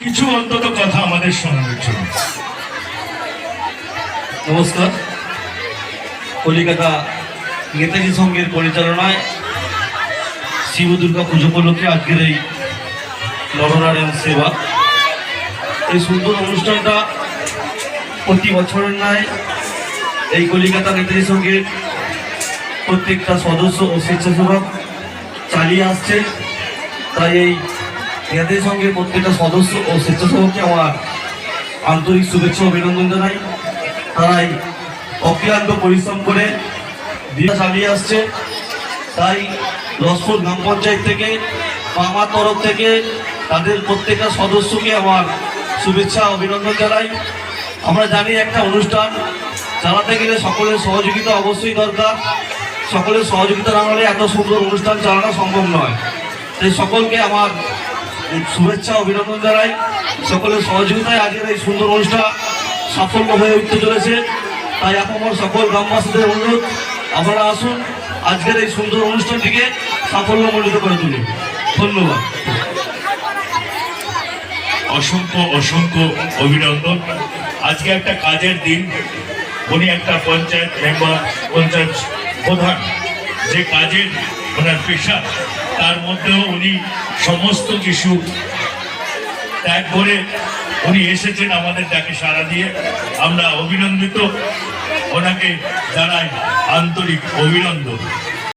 কিছু অন্তত কথা আমাদের শোনানোর জন্য। নমস্কার। কলিকাতা নেতাজি সংঘের পরিচালনায় শিব দুর্গা পুজো উপলক্ষে আজকের এই নরনারায়ণ সেবা, এই সুন্দর অনুষ্ঠানটা প্রতি বছরের ন্যায় এই কলিকাতা নেতাজি সংঘের প্রত্যেকটা সদস্য ও স্বেচ্ছাসেবক চালিয়ে আসছে। তাই এই নেতাজি সংঘের প্রত্যেকটা সদস্য ও স্বেচ্ছাসেবককে আমার আন্তরিক শুভেচ্ছা অভিনন্দন জানাই। তারাই অক্লান্ত পরিশ্রম করে দিন চালিয়ে আসছে। তাই রসপুর গ্রাম পঞ্চায়েত থেকে আমার তরফ থেকে তাদের প্রত্যেকটা সদস্যকে আমার শুভেচ্ছা অভিনন্দন জানাই। আমরা জানি একটা অনুষ্ঠান চালাতে গেলে সকলের সহযোগিতা অবশ্যই দরকার। সকলের সহযোগিতা না হলে এত সুন্দর অনুষ্ঠান চালানো সম্ভব নয়। তাই সকলকে আমার শুভেচ্ছা অভিনন্দন জানাই। সকলের সহযোগিতায় আজকের এই সুন্দর অনুষ্ঠান সাফল্য হয়ে উঠতে চলেছে। তাই আমার সকল গ্রামবাসীদের অনুরোধ, আপনারা আসুন আজকের এই সুন্দর অনুষ্ঠানটিকে সাফল্যমণ্ডিত করে তুলি। ধন্যবাদ। অসংখ্য অসংখ্য অভিনন্দন। আজকে একটা কাজের দিন। উনি একটা পঞ্চায়েত মেম্বার, পঞ্চায়েত প্রধান, যে কাজের ওনার পেশা, তার মধ্যেও উনি সমস্ত কিছু ত্যাগ করে উনি এসেছেন আমাদের ডাকে সাড়া দিয়ে। আমরা অভিনন্দিত, ওনাকে জানাই আন্তরিক অভিনন্দন।